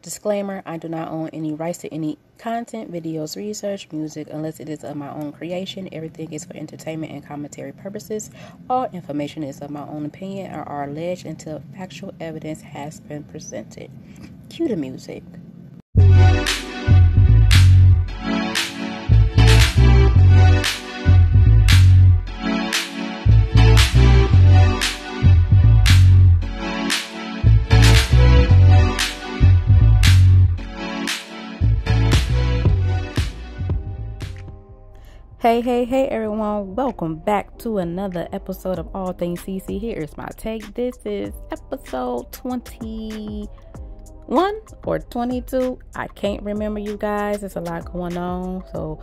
Disclaimer, I do not own any rights to any content, videos, research, music, unless it is of my own creation. Everything is for entertainment and commentary purposes. All information is of my own opinion or are alleged until factual evidence has been presented. Cue the music. Hey everyone, welcome back to another episode of All Things CC. Here is my take. This is episode 21 or 22. I can't remember, you guys. There's a lot going on, so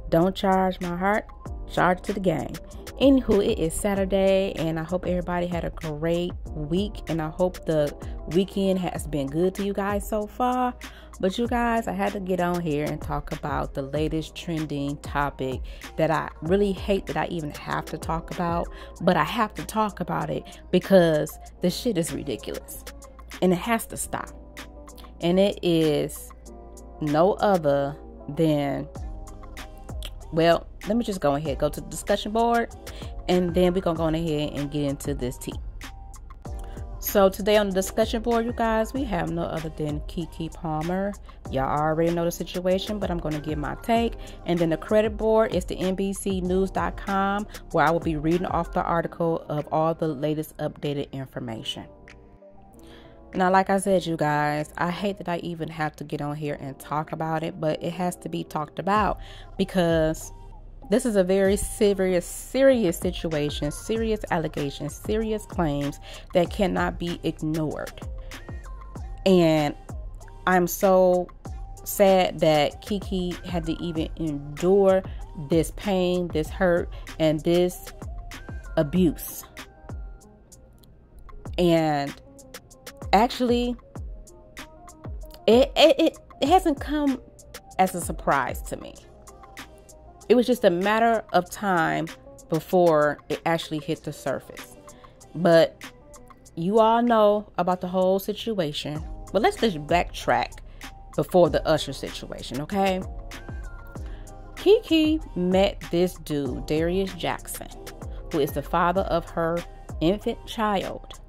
don't charge my heart, charge to the game. Anywho, it is Saturday and I hope everybody had a great week and I hope the weekend has been good to you guys so far. But you guys, I had to get on here and talk about the latest trending topic that I really hate that I even have to talk about. But I have to talk about it because the shit is ridiculous. And it has to stop. And it is no other than, well, let me just go ahead, go to the discussion board. And then we're going to go ahead and get into this tea. So today on the discussion board, you guys, we have no other than Keke Palmer. Y'all already know the situation, but I'm going to give my take. And then the credit board is the NBCnews.com, where I will be reading off the article of all the latest updated information. Now, like I said, you guys, I hate that I even have to get on here and talk about it, but it has to be talked about because this is a very serious situation, serious allegations, serious claims that cannot be ignored. And I'm so sad that Keke had to even endure this pain, this hurt, and this abuse. And actually, it hasn't come as a surprise to me. It was just a matter of time before it actually hit the surface. But you all know about the whole situation. But let's just backtrack before the Usher situation, okay? Keke met this dude, Darius Jackson, who is the father of her infant child,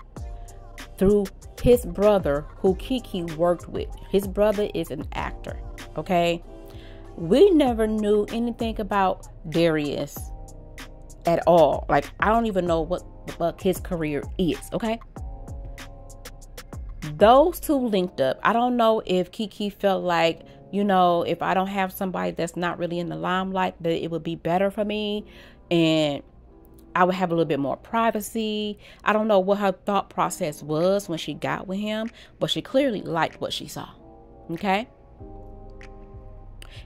through his brother, who Keke worked with. His brother is an actor, okay? We never knew anything about Darius at all. Like, I don't even know what his career is, okay? Those two linked up. I don't know if Keke felt like, you know, if I don't have somebody that's not really in the limelight, that it would be better for me and I would have a little bit more privacy. I don't know what her thought process was when she got with him, but she clearly liked what she saw, okay?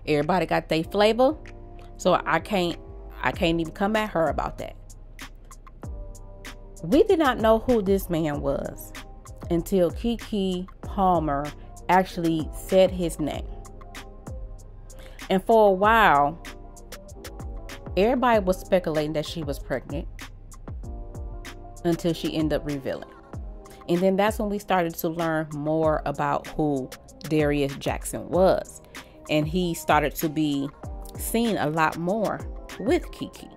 Everybody got their flavor, so I can't even come at her about that. We did not know who this man was until Keke Palmer actually said his name. And for a while, everybody was speculating that she was pregnant until she ended up revealing. And then that's when we started to learn more about who Darius Jackson was. And he started to be seen a lot more with Keke.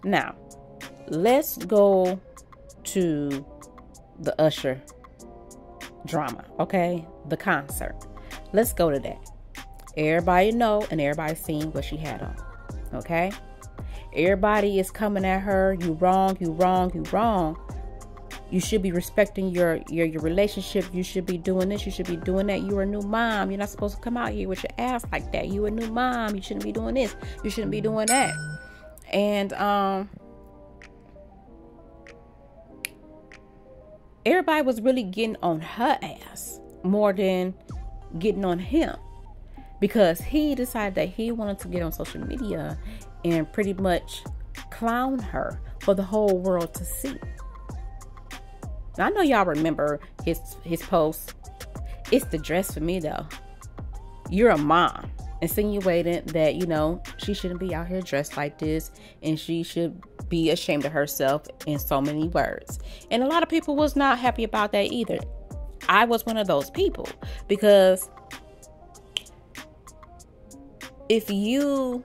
Now, let's go to the Usher drama, okay? The concert. Let's go to that. Everybody know and everybody seen what she had on, okay? Everybody is coming at her. You wrong, you wrong, you wrong. You should be respecting your relationship. You should be doing this. You should be doing that. You're a new mom. You're not supposed to come out here with your ass like that. You're a new mom. You shouldn't be doing this. You shouldn't be doing that. And everybody was really getting on her ass more than getting on him, because he decided that he wanted to get on social media and pretty much clown her for the whole world to see. Now, I know y'all remember his post. It's the dress for me, though. You're a mom. Insinuating that, you know, she shouldn't be out here dressed like this and she should be ashamed of herself in so many words. And a lot of people was not happy about that either. I was one of those people, because if you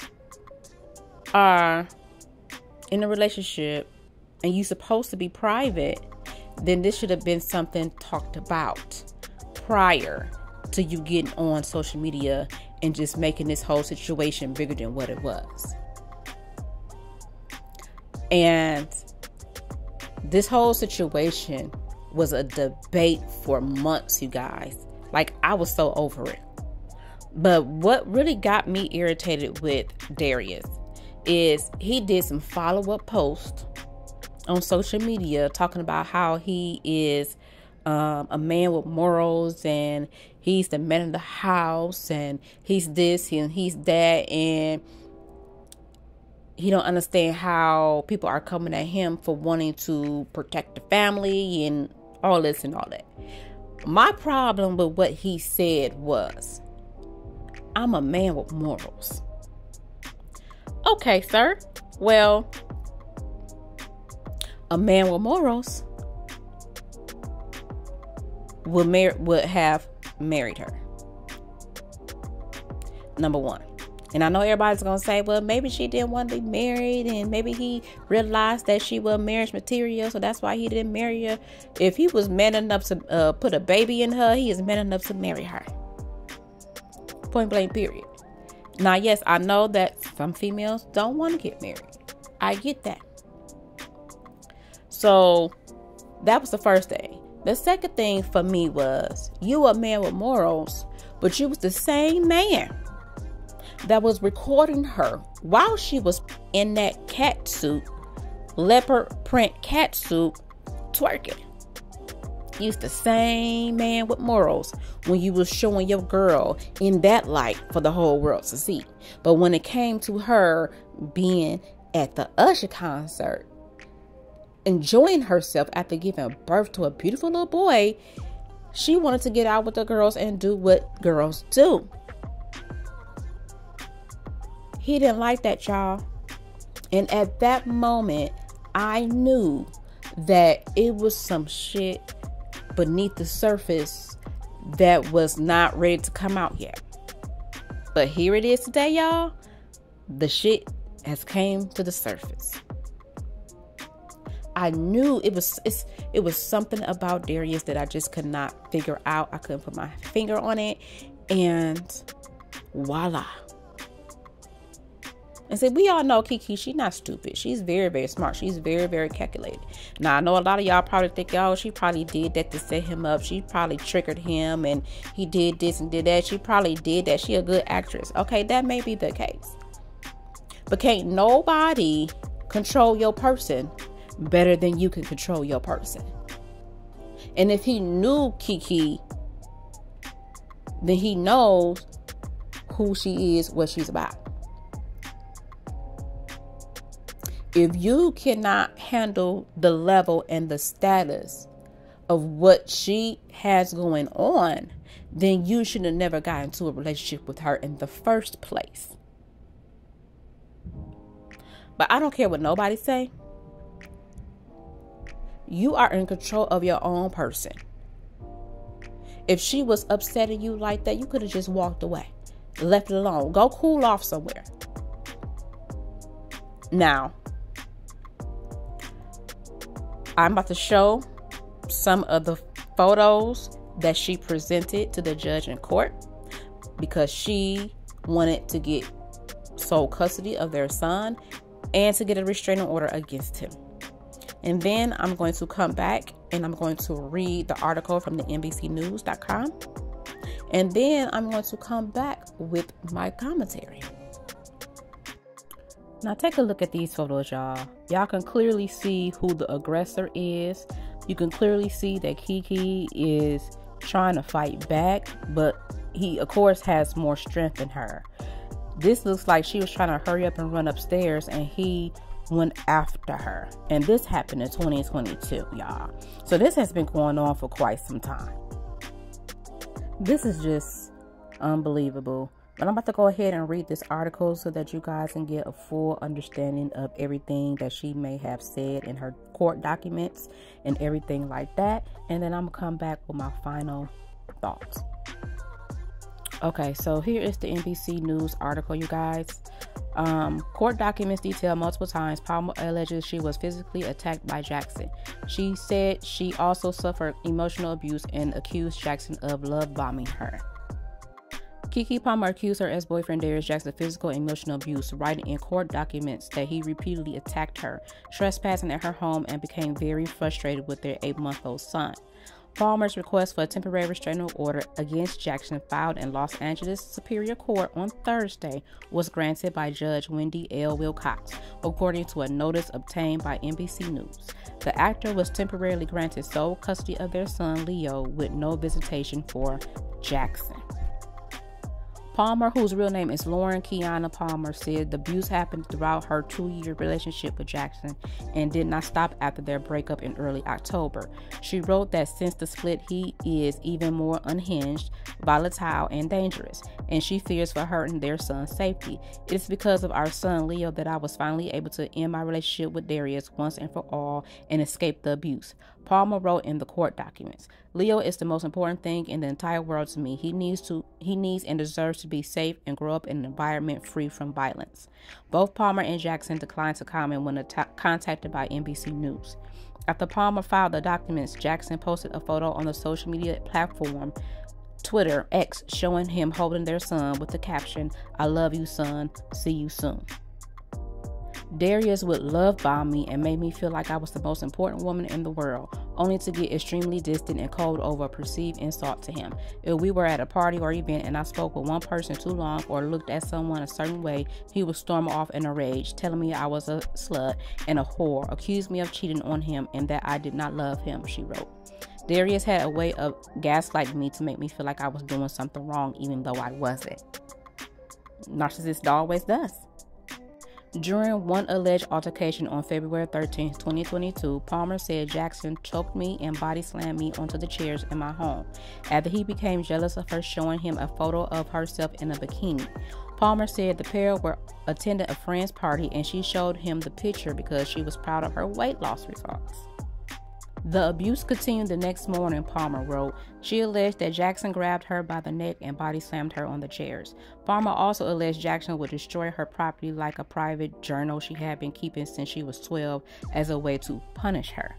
are in a relationship and you're supposed to be private, then this should have been something talked about prior to you getting on social media and just making this whole situation bigger than what it was. And this whole situation was a debate for months, you guys. Like, I was so over it. But what really got me irritated with Darius is he did some follow-up posts on social media talking about how he is a man with morals, and he's the man of the house, and he's this and he's that, and he don't understand how people are coming at him for wanting to protect the family and all this and all that. My problem with what he said was, I'm a man with morals. Okay, sir. Well, a man with morals would have married her. Number one. And I know everybody's going to say, well, maybe she didn't want to be married, and maybe he realized that she was marriage material, so that's why he didn't marry her. If he was man enough to put a baby in her, he is man enough to marry her. Point blank, period. Now, yes, I know that some females don't want to get married. I get that. So that was the first thing. The second thing for me was, you a man with morals, but you was the same man that was recording her while she was in that cat suit, leopard print cat suit, twerking. You's the same man with morals when you was showing your girl in that light for the whole world to see. But when it came to her being at the Usher concert, enjoying herself after giving birth to a beautiful little boy, she wanted to get out with the girls and do what girls do. He didn't like that, y'all. And at that moment, I knew that it was some shit beneath the surface that was not ready to come out yet. But here it is today, y'all. The shit has came to the surface. I knew it was something about Darius that I just could not figure out. I couldn't put my finger on it. And voila. And so we all know Keke, she's not stupid. She's very, very smart. She's very, very calculated. Now, I know a lot of y'all probably think, oh, she probably did that to set him up. She probably triggered him and he did this and did that. She probably did that. She a good actress. Okay, that may be the case. But can't nobody control your person better than you can control your person. And if he knew Keke, then he knows who she is, what she's about. If you cannot handle the level and the status of what she has going on, then you should have never got into a relationship with her in the first place. But I don't care what nobody say. You are in control of your own person. If she was upsetting you like that, you could have just walked away, left it alone. Go cool off somewhere. Now, I'm about to show some of the photos that she presented to the judge in court because she wanted to get sole custody of their son and to get a restraining order against him. And then I'm going to come back and I'm going to read the article from the NBCnews.com. And then I'm going to come back with my commentary. Now take a look at these photos, y'all. Y'all can clearly see who the aggressor is. You can clearly see that Keke is trying to fight back, but he, of course, has more strength than her. This looks like she was trying to hurry up and run upstairs, and he went after her. And this happened in 2022, y'all. So this has been going on for quite some time. This is just unbelievable. But I'm about to go ahead and read this article so that you guys can get a full understanding of everything that she may have said in her court documents and everything like that. And then I'm going to come back with my final thoughts. Okay, so here is the NBC News article, you guys. Court documents detail multiple times Palmer alleges she was physically attacked by Jackson. She said she also suffered emotional abuse and accused Jackson of love bombing her. Keke Palmer accused her ex-boyfriend Darius Jackson of physical and emotional abuse, writing in court documents that he repeatedly attacked her, trespassing at her home, and became very frustrated with their 8-month-old son. Palmer's request for a temporary restraining order against Jackson, filed in Los Angeles Superior Court on Thursday, was granted by Judge Wendy L. Wilcox, according to a notice obtained by NBC News. The actor was temporarily granted sole custody of their son, Leo, with no visitation for Jackson. Palmer, whose real name is Lauren Kiana Palmer, said the abuse happened throughout her 2-year relationship with Jackson and did not stop after their breakup in early October. She wrote that since the split, he is even more unhinged, volatile, and dangerous, and she fears for her and their son's safety. It is because of our son Leo that I was finally able to end my relationship with Darius once and for all and escape the abuse, Palmer wrote in the court documents. Leo is the most important thing in the entire world to me. He needs and deserves to be safe and grow up in an environment free from violence. Both Palmer and Jackson declined to comment when contacted by NBC News. After Palmer filed the documents, Jackson posted a photo on the social media platform Twitter X showing him holding their son with the caption, "I love you, son. See you soon." Darius would love bomb me and made me feel like I was the most important woman in the world, only to get extremely distant and cold over a perceived insult to him. If we were at a party or event and I spoke with one person too long or looked at someone a certain way, he would storm off in a rage, telling me I was a slut and a whore, accused me of cheating on him and that I did not love him, she wrote. Darius had a way of gaslighting me to make me feel like I was doing something wrong even though I wasn't. Narcissist always does. During one alleged altercation on February 13, 2022, Palmer said Jackson choked me and body slammed me onto the chairs in my home after he became jealous of her showing him a photo of herself in a bikini. Palmer said the pair were attending a friend's party and she showed him the picture because she was proud of her weight loss results. The abuse continued the next morning, Palmer wrote. She alleged that Jackson grabbed her by the neck and body slammed her on the chairs. Palmer also alleged Jackson would destroy her property like a private journal she had been keeping since she was 12 as a way to punish her.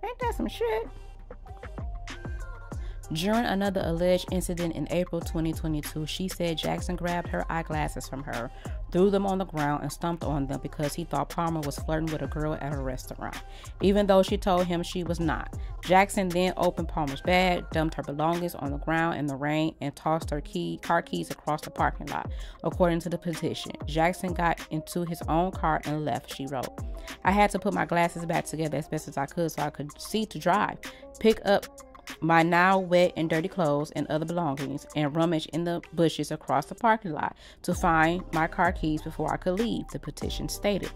Ain't that some shit? During another alleged incident in April 2022, she said Jackson grabbed her eyeglasses from her, threw them on the ground, and stomped on them because he thought Palmer was flirting with a girl at a restaurant, even though she told him she was not. Jackson then opened Palmer's bag, dumped her belongings on the ground in the rain, and tossed her car keys across the parking lot, according to the petition. Jackson got into his own car and left, she wrote. I had to put my glasses back together as best as I could so I could see to drive, pick up my now wet and dirty clothes and other belongings, and rummage in the bushes across the parking lot to find my car keys before I could leave, the petition stated.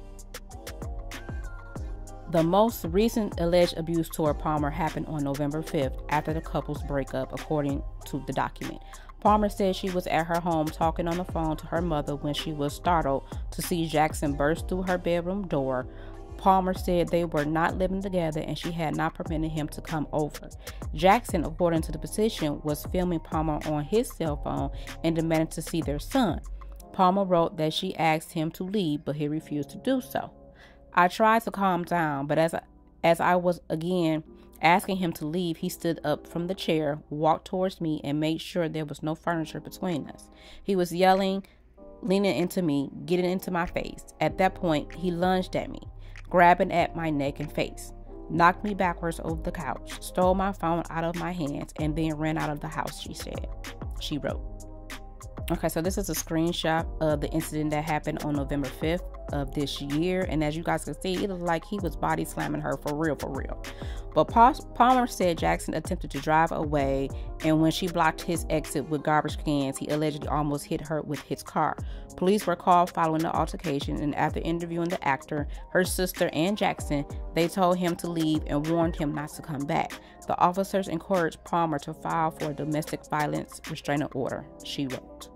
The most recent alleged abuse toward Palmer happened on November 5th after the couple's breakup, according to the document. Palmer said she was at her home talking on the phone to her mother when she was startled to see Jackson burst through her bedroom door. Palmer said they were not living together and she had not permitted him to come over. Jackson, according to the petition, was filming Palmer on his cell phone and demanded to see their son. Palmer wrote that she asked him to leave, but he refused to do so. I tried to calm down, but as I was again asking him to leave, he stood up from the chair, walked towards me, and made sure there was no furniture between us. He was yelling, leaning into me, getting into my face. At that point, he lunged at me, grabbing at my neck and face, knocked me backwards over the couch, stole my phone out of my hands, and then ran out of the house, she wrote. Okay, so this is a screenshot of the incident that happened on November 5th of this year. And as you guys can see, it looked like he was body slamming her for real. But Palmer said Jackson attempted to drive away, and when she blocked his exit with garbage cans, he allegedly almost hit her with his car. Police were called following the altercation, and after interviewing the actor, her sister, and Jackson, they told him to leave and warned him not to come back. The officers encouraged Palmer to file for a domestic violence restraining order, she wrote.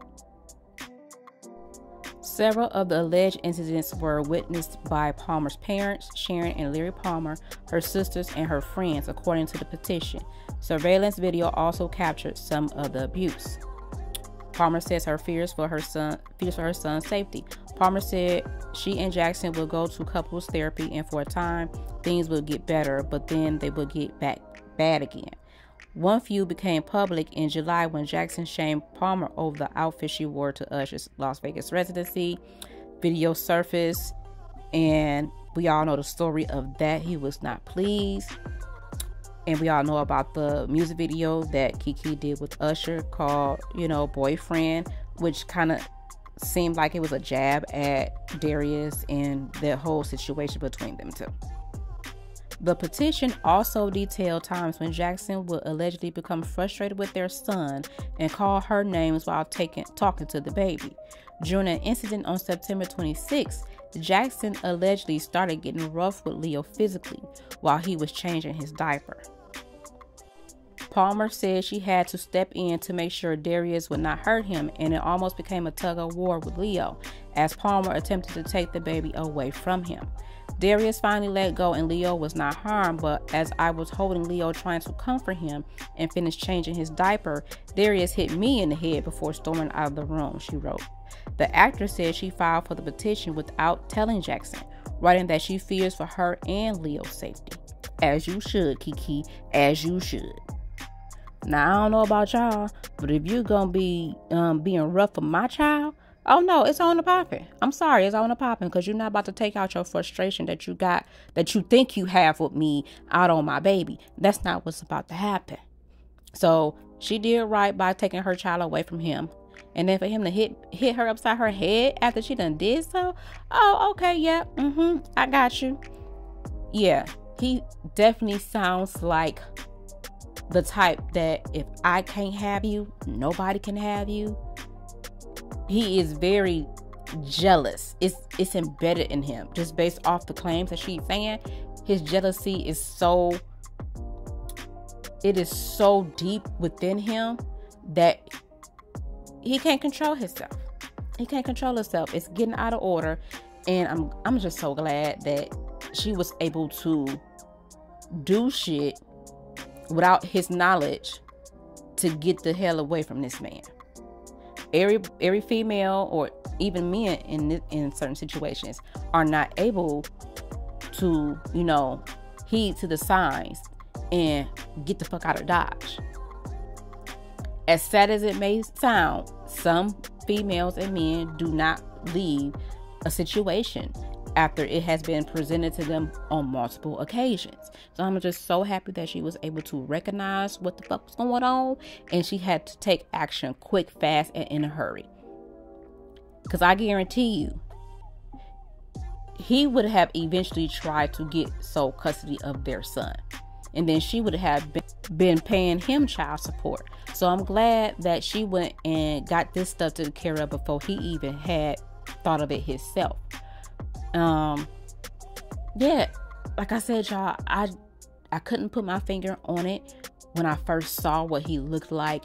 Several of the alleged incidents were witnessed by Palmer's parents, Sharon and Larry Palmer, her sisters, and her friends, according to the petition. Surveillance video also captured some of the abuse. Palmer says her fears for her son's safety. Palmer said she and Jackson will go to couples therapy, and for a time things will get better, but then they will get back bad again. One feud became public in July when Jackson shamed Palmer over the outfit she wore to Usher's Las Vegas residency. Video surfaced, and we all know the story of that. He was not pleased. And we all know about the music video that Keke did with Usher called, Boyfriend, which kind of seemed like it was a jab at Darius and the whole situation between them two. The petition also detailed times when Jackson would allegedly become frustrated with their son and call her names while talking to the baby. During an incident on September 26, Jackson allegedly started getting rough with Leo physically while he was changing his diaper. Palmer said she had to step in to make sure Darius would not hurt him, and it almost became a tug of war with Leo as Palmer attempted to take the baby away from him. Darius finally let go and Leo was not harmed, but as I was holding Leo trying to comfort him and finish changing his diaper, Darius hit me in the head before storming out of the room, she wrote. The actress said she filed for the petition without telling Jackson, writing that she fears for her and Leo's safety. As you should, Keke, as you should. Now, I don't know about y'all, but if you're going to be being rough with my child, oh no, it's on the popping. I'm sorry, it's on the popping, because you're not about to take out your frustration that you got, that you think you have with me, out on my baby. That's not what's about to happen. So she did right by taking her child away from him. And then for him to hit her upside her head after she done did so, oh, okay, yeah, I got you. Yeah, he definitely sounds like the type that if I can't have you, nobody can have you. He is very jealous. It's embedded in him, just based off the claims that she's saying. His jealousy is so deep within him that he can't control himself. He can't control himself. It's getting out of order, and I'm just so glad that she was able to do shit without his knowledge to get the hell away from this man. Every female or even men in certain situations are not able to, heed to the signs and get the fuck out of Dodge. As sad as it may sound, some females and men do not leave a situation after it has been presented to them on multiple occasions. So I'm just so happy that she was able to recognize what the fuck was going on, and she had to take action quick, fast, and in a hurry. Because I guarantee you, he would have eventually tried to get sole custody of their son, and then she would have been paying him child support. So I'm glad that she went and got this stuff taken care of before he even had thought of it himself. Yeah, like I said, y'all, I couldn't put my finger on it when I first saw what he looked like.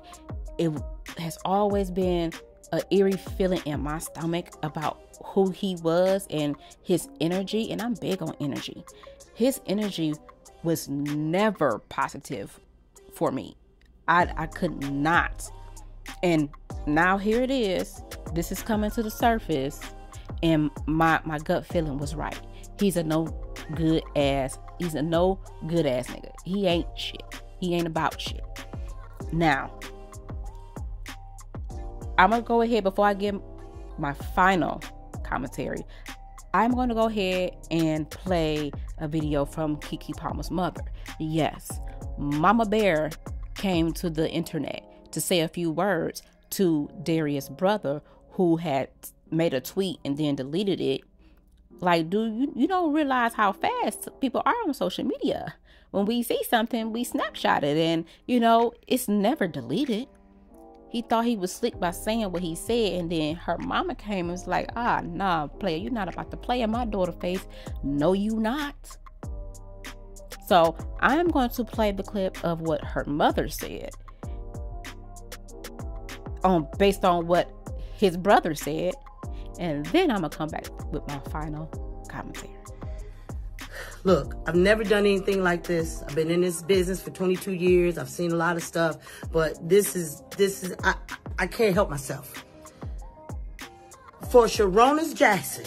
It has always been an eerie feeling in my stomach about who he was and his energy, and I'm big on energy. His energy was never positive for me. I could not. And now here it is. This is coming to the surface. And my gut feeling was right. He's a no good ass nigga. He ain't shit. He ain't about shit. Now, I'm gonna go ahead before I give my final commentary. I'm gonna go ahead and play a video from Keke Palmer's mother. Yes, Mama Bear came to the internet to say a few words to Darius' brother, who had made a tweet and then deleted it. Like, dude, you don't realize how fast people are on social media. When we see something, we snapshot it, and it's never deleted. He thought he was slick by saying what he said, and then her mama came and was like, nah, player, you're not about to play in my daughter's face. No, you not. So I'm going to play the clip of what her mother said based on what his brother said. and then I'm going to come back with my final commentary. Look, I've never done anything like this. I've been in this business for 22 years. I've seen a lot of stuff, but I can't help myself. For Sharonis Jackson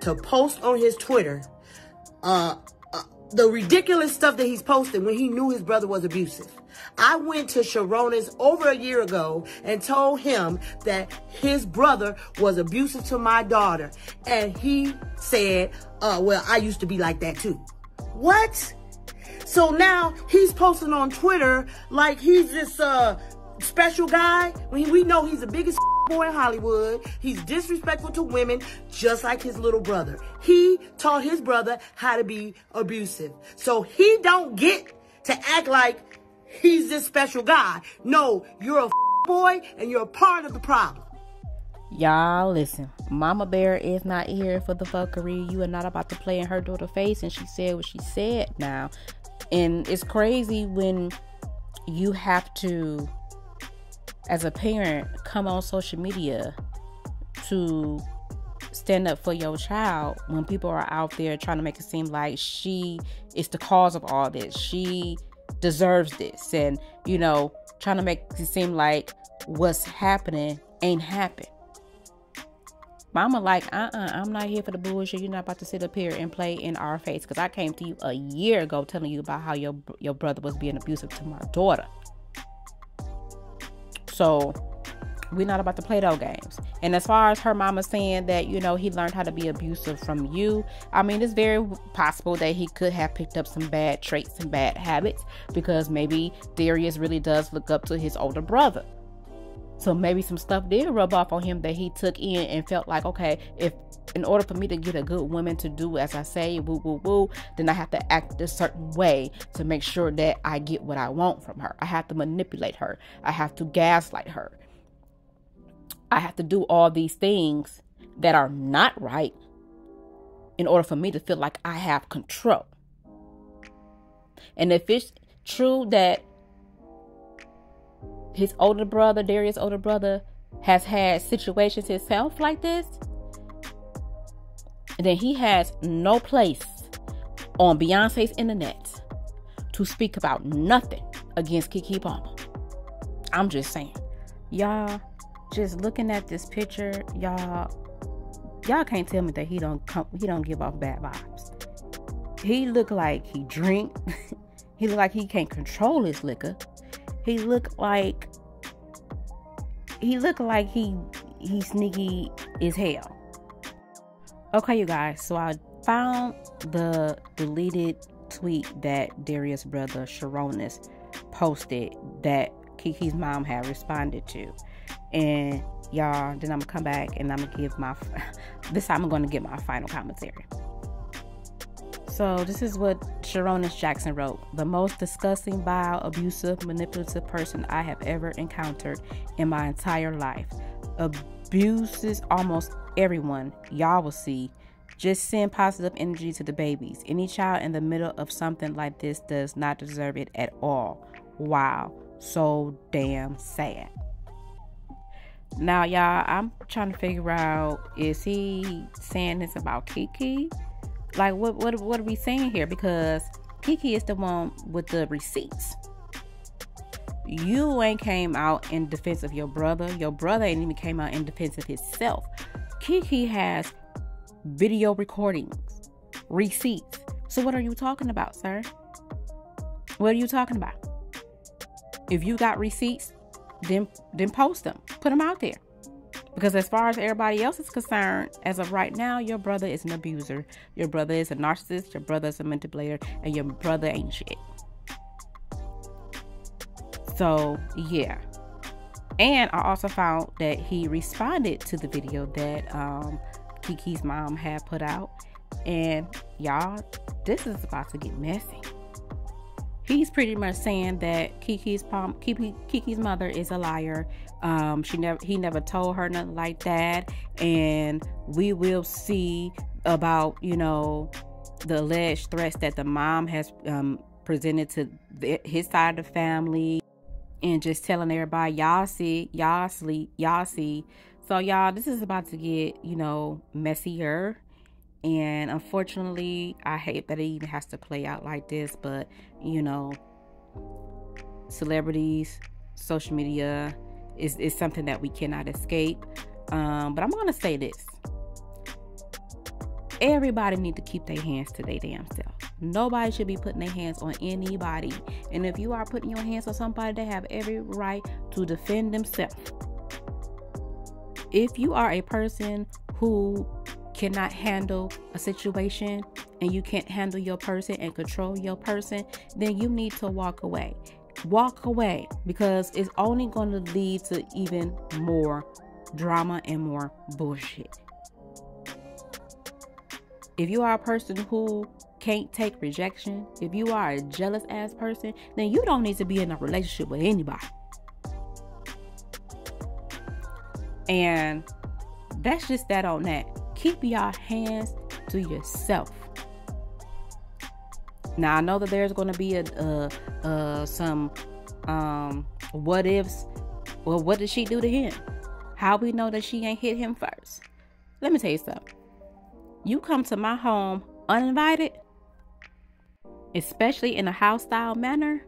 to post on his Twitter, the ridiculous stuff that he's posting when he knew his brother was abusive. I went to Sharonis over a year ago and told him that his brother was abusive to my daughter. And he said, well, I used to be like that too. What? So now he's posting on Twitter like he's this special guy when we know he's the biggest boy in Hollywood. He's disrespectful to women just like his little brother. He taught his brother how to be abusive. So he don't get to act like he's this special guy. No, you're a boy and you're a part of the problem. Y'all listen, Mama Bear is not here for the fuckery. You are not about to play in her daughter's face, and she said what she said now. And it's crazy when you have to, as a parent, come on social media to stand up for your child when people are out there trying to make it seem like she is the cause of all this. She deserves this. And, you know, trying to make it seem like what's happening ain't happened. Mama like, I'm not here for the bullshit. You're not about to sit up here and play in our face. Because I came to you a year ago telling you about how your brother was being abusive to my daughter. So we're not about to play those games. And as far as her mama saying that, you know, he learned how to be abusive from you, I mean, it's very possible that he could have picked up some bad traits and bad habits, because maybe Darius really does look up to his older brother. So maybe some stuff did rub off on him that he took in and felt like, okay, if in order for me to get a good woman to do as I say, woo, woo, woo, then I have to act a certain way to make sure that I get what I want from her. I have to manipulate her. I have to gaslight her. I have to do all these things that are not right in order for me to feel like I have control. And if it's true that his older brother, Darius' older brother, has had situations himself like this, then he has no place on Beyonce's internet to speak about nothing against Keke Palmer. I'm just saying. Y'all, just looking at this picture, y'all can't tell me that he don't give off bad vibes. He look like he drink. He look like he can't control his liquor. He look like he sneaky as hell. Okay, you guys, so I found the deleted tweet that Darius' brother Sharonis posted that Keke's mom had responded to. And y'all, then I'm gonna come back and I'm gonna give this time I'm gonna give my final commentary. So this is what Sharonis Jackson wrote. The most disgusting, vile, abusive, manipulative person I have ever encountered in my entire life. Abuses almost everyone. Y'all will see. Just send positive energy to the babies. Any child in the middle of something like this does not deserve it at all. Wow. So damn sad. Now, y'all, I'm trying to figure out, is he saying this about Keke? Like, what are we saying here? Because Keke is the one with the receipts. You ain't came out in defense of your brother. Your brother ain't even came out in defense of himself. Keke has video recordings, receipts. So what are you talking about, sir? What are you talking about? If you got receipts, then post them. Put them out there. Because as far as everybody else is concerned, as of right now, your brother is an abuser. Your brother is a narcissist. Your brother is a manipulator. And your brother ain't shit. So, yeah. And I also found that he responded to the video that Keke's mom had put out. And y'all, this is about to get messy. He's pretty much saying that Keke's mother is a liar. He never told her nothing like that. And we will see about, you know, the alleged threats that the mom has presented to his side of the family. And just telling everybody, y'all see, y'all sleep, y'all see. So So y'all, this is about to get, messier. And unfortunately, I hate that it even has to play out like this, but celebrities, social media is something that we cannot escape. But I'm going to say this. Everybody need to keep their hands to their damn self. Nobody should be putting their hands on anybody. And if you are putting your hands on somebody, they have every right to defend themselves. If you are a person who cannot handle a situation and you can't handle your person and control your person, then you need to walk away. Walk away, because it's only going to lead to even more drama and more bullshit. If you are a person who can't take rejection, if you are a jealous ass person, then you don't need to be in a relationship with anybody. And that's just that on that. Keep your hands to yourself. Now I know that there's going to be some what ifs. Well, what did she do to him? How we know that she ain't hit him first? Let me tell you something. You come to my home uninvited, especially in a hostile manner,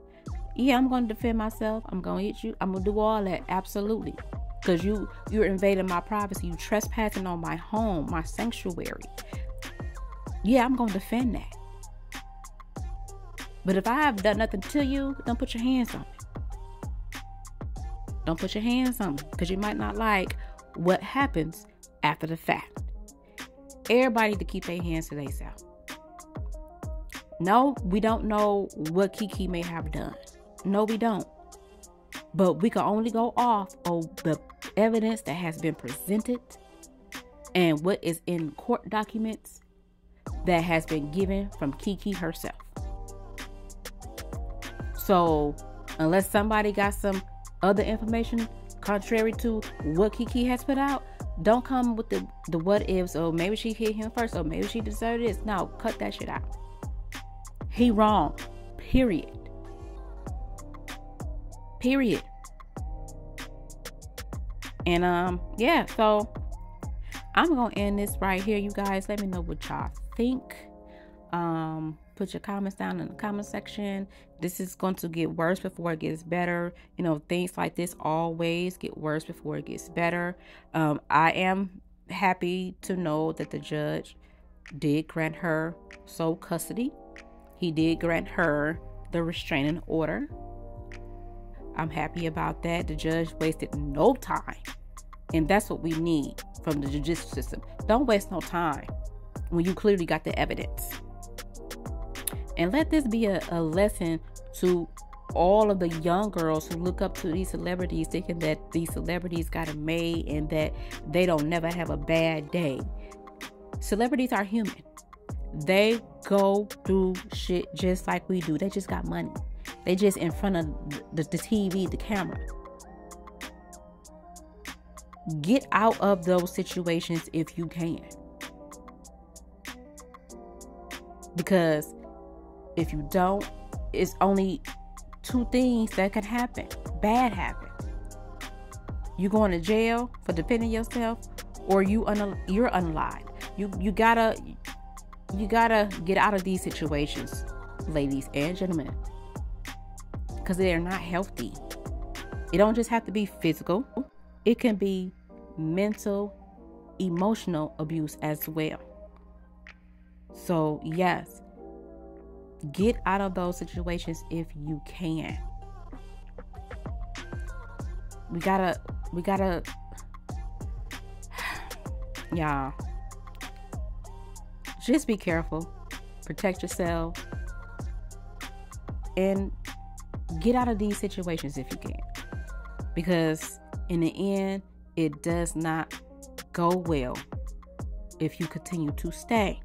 yeah, I'm going to defend myself. I'm going to hit you. I'm going to do all that. Absolutely. Because you're invading my privacy. You trespassing on my home, my sanctuary. Yeah, I'm going to defend that. But if I have done nothing to you, don't put your hands on me. Don't put your hands on me, because you might not like what happens after the fact. Everybody need to keep their hands to themselves. No, we don't know what Keke may have done. No, we don't. But we can only go off of the evidence that has been presented and what is in court documents that has been given from Keke herself. So, unless somebody got some other information contrary to what Keke has put out, don't come with the what ifs. Oh, maybe she hit him first. Or maybe she deserved this. No, cut that shit out. He wrong. Period. And yeah, so I'm gonna end this right here. You guys, let me know what y'all think. Put your comments down in the comment section. This is going to get worse before it gets better. Things like this always get worse before it gets better. I am happy to know that the judge did grant her sole custody. He did grant her the restraining order. I'm happy about that. The judge wasted no time. And that's what we need from the judicial system. Don't waste no time when you clearly got the evidence. And let this be a lesson to all of the young girls who look up to these celebrities, thinking that these celebrities got it made and that they don't never have a bad day. Celebrities are human. They go through shit just like we do. They just got money. They just in front of the TV, the camera. Get out of those situations if you can. Because if you don't, it's only two things that can happen. Bad happen. You going to jail for defending yourself, or you're unalive. You gotta get out of these situations, ladies and gentlemen, because they are not healthy. It don't just have to be physical. It can be mental, emotional abuse as well. So yes, get out of those situations if you can. We gotta y'all, just be careful, protect yourself, and get out of these situations if you can, because in the end, it does not go well if you continue to stay.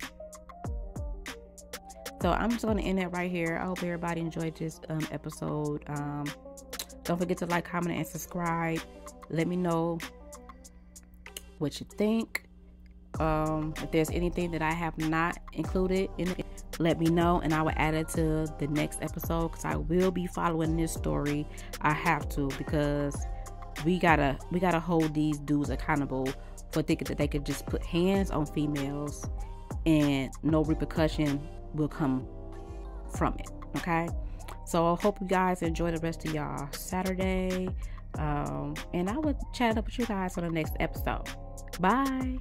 So I'm just going to end it right here. I hope everybody enjoyed this episode. Don't forget to like, comment, and subscribe. Let me know what you think. If there's anything that I have not included in it, let me know, and I will add it to the next episode, because I will be following this story. I have to, because we gotta hold these dudes accountable for thinking that they could just put hands on females and no repercussion will come from it. Okay, so I hope you guys enjoy the rest of y'all Saturday, and I will chat up with you guys on the next episode. Bye.